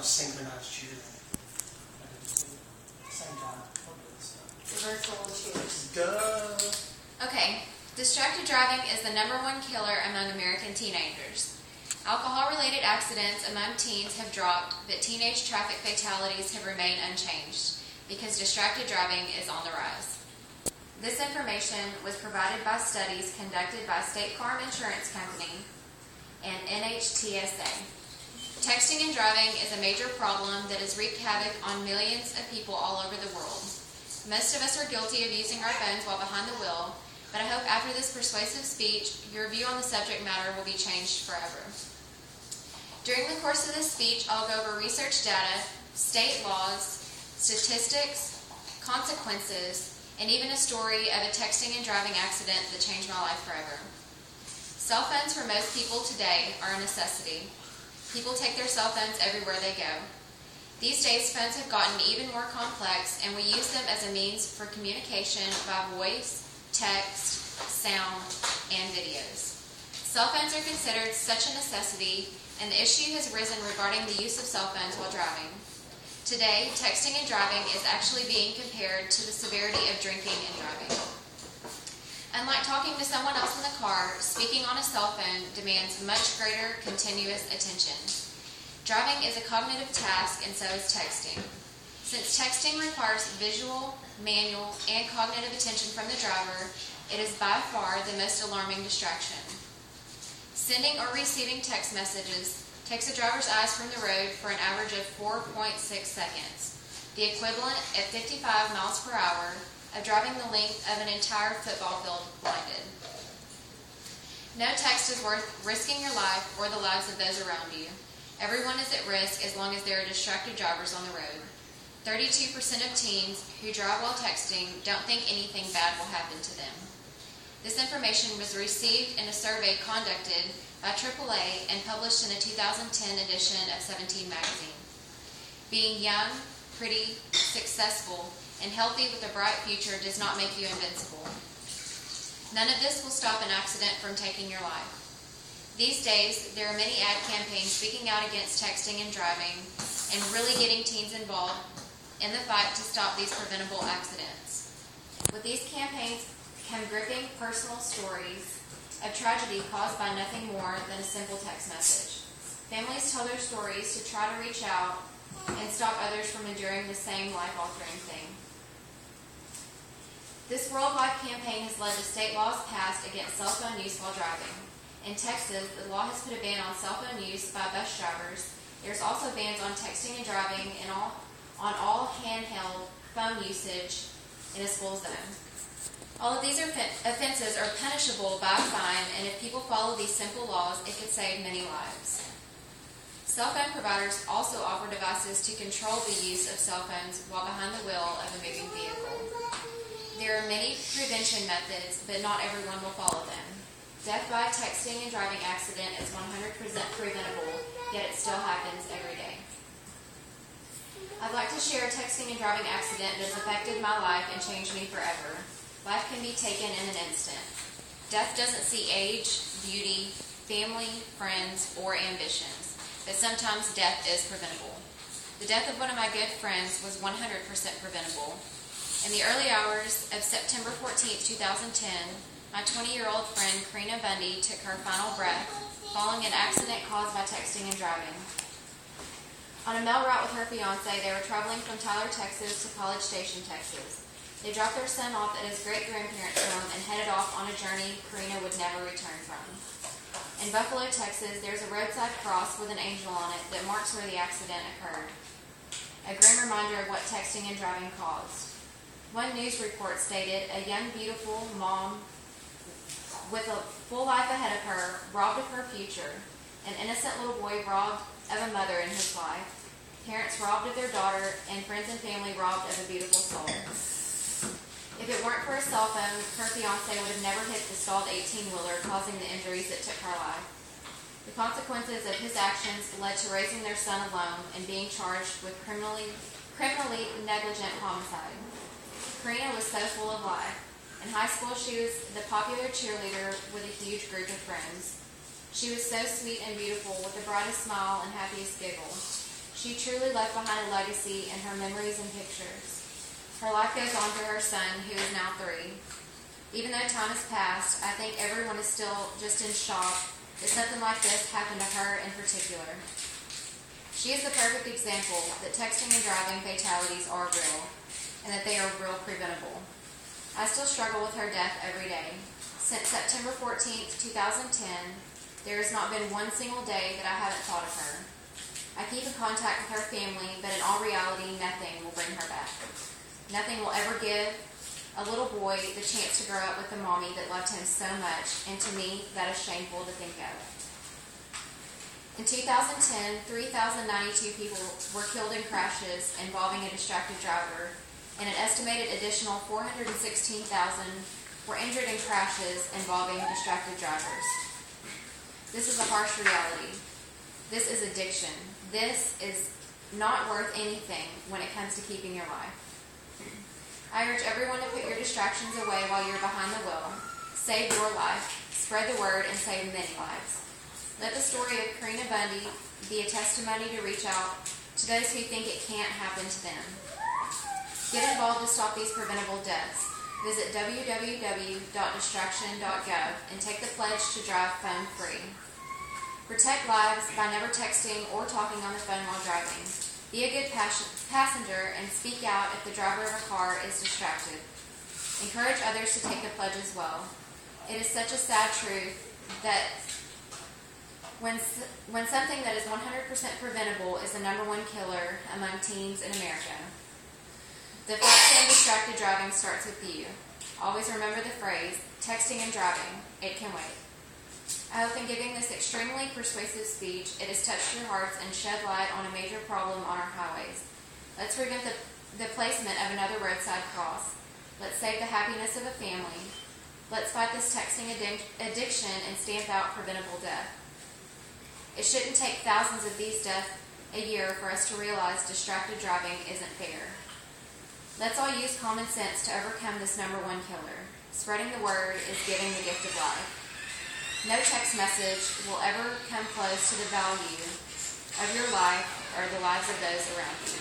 was synchronized cheering. Same time. Virtual cheers. Duh. Okay, distracted driving is the #1 killer among American teenagers. Alcohol-related accidents among teens have dropped, but teenage traffic fatalities have remained unchanged because distracted driving is on the rise. This information was provided by studies conducted by State Farm Insurance Company and NHTSA. Texting and driving is a major problem that has wreaked havoc on millions of people all over the world. Most of us are guilty of using our phones while behind the wheel, but I hope after this persuasive speech, your view on the subject matter will be changed forever. During the course of this speech, I'll go over research data, state laws, statistics, consequences, and even a story of a texting and driving accident that changed my life forever. Cell phones for most people today are a necessity. People take their cell phones everywhere they go. These days, phones have gotten even more complex, and we use them as a means for communication by voice, text, sound, and videos. Cell phones are considered such a necessity, and the issue has risen regarding the use of cell phones while driving. Today, texting and driving is actually being compared to the severity of drinking and driving. Unlike talking to someone else in the car, speaking on a cell phone demands much greater continuous attention. Driving is a cognitive task, and so is texting. Since texting requires visual, manual, and cognitive attention from the driver, it is by far the most alarming distraction. Sending or receiving text messages takes a driver's eyes from the road for an average of 4.6 seconds, the equivalent at 55 miles per hour of driving the length of an entire football field blinded. No text is worth risking your life or the lives of those around you. Everyone is at risk as long as there are distracted drivers on the road. 32% of teens who drive while texting don't think anything bad will happen to them. This information was received in a survey conducted by AAA and published in a 2010 edition of 17 magazine. Being young, pretty, successful, and healthy with a bright future does not make you invincible. None of this will stop an accident from taking your life. These days, there are many ad campaigns speaking out against texting and driving and really getting teens involved in the fight to stop these preventable accidents. With these campaigns come gripping personal stories of tragedy caused by nothing more than a simple text message. Families tell their stories to try to reach out and stop others from enduring the same life-altering thing. This worldwide campaign has led to state laws passed against cell phone use while driving. In Texas, the law has put a ban on cell phone use by bus drivers. There's also bans on texting and driving and on all handheld phone usage in a school zone. All of these offenses are punishable by a fine, and if people follow these simple laws, it could save many lives. Cell phone providers also offer devices to control the use of cell phones while behind the wheel of a moving vehicle. There are many prevention methods, but not everyone will follow them. Death by a texting and driving accident is 100% preventable, yet it still happens every day. I'd like to share a texting and driving accident that has affected my life and changed me forever. Life can be taken in an instant. Death doesn't see age, beauty, family, friends, or ambitions, but sometimes death is preventable. The death of one of my good friends was 100% preventable. In the early hours of September 14, 2010, my 20-year-old friend Karina Bundy took her final breath following an accident caused by texting and driving. On a mail route with her fiancé, they were traveling from Tyler, Texas to College Station, Texas. They dropped their son off at his great-grandparents' home and headed off on a journey Karina would never return from. In Buffalo, Texas, there's a roadside cross with an angel on it that marks where the accident occurred. A grim reminder of what texting and driving caused. One news report stated a young, beautiful mom with a full life ahead of her, robbed of her future. An innocent little boy robbed of a mother in his life. Parents robbed of their daughter, and friends and family robbed of a beautiful soul. If it weren't for a cell phone, her fiancé would have never hit the stalled 18-wheeler, causing the injuries that took her life. The consequences of his actions led to raising their son alone and being charged with criminally negligent homicide. Karina was so full of life. In high school, she was the popular cheerleader with a huge group of friends. She was so sweet and beautiful with the brightest smile and happiest giggle. She truly left behind a legacy in her memories and pictures. Her life goes on to her son, who is now 3. Even though time has passed, I think everyone is still just in shock that something like this happened to her in particular. She is the perfect example that texting and driving fatalities are real, and that they are real preventable. I still struggle with her death every day. Since September 14th, 2010, there has not been one single day that I haven't thought of her. I keep in contact with her family, but in all reality, nothing will bring her back. Nothing will ever give a little boy the chance to grow up with a mommy that loved him so much, and to me, that is shameful to think of. In 2010, 3,092 people were killed in crashes involving a distracted driver, and an estimated additional 416,000 were injured in crashes involving distracted drivers. This is a harsh reality. This is addiction. This is not worth anything when it comes to keeping your life. I urge everyone to put your distractions away while you're behind the wheel. Save your life, spread the word, and save many lives. Let the story of Karina Bundy be a testimony to reach out to those who think it can't happen to them. Get involved to stop these preventable deaths. Visit www.distraction.gov and take the pledge to drive phone free. Protect lives by never texting or talking on the phone while driving. Be a good passenger and speak out if the driver of a car is distracted. Encourage others to take the pledge as well. It is such a sad truth that when something that is 100% preventable is the #1 killer among teens in America. The fight to end distracted driving starts with you. Always remember the phrase, texting and driving, it can wait. I hope in giving this extremely persuasive speech, it has touched your hearts and shed light on a major problem on our highways. Let's prevent the placement of another roadside cross. Let's save the happiness of a family. Let's fight this texting addiction and stamp out preventable death. It shouldn't take thousands of these deaths a year for us to realize distracted driving isn't fair. Let's all use common sense to overcome this #1 killer. Spreading the word is giving the gift of life. No text message will ever come close to the value of your life or the lives of those around you.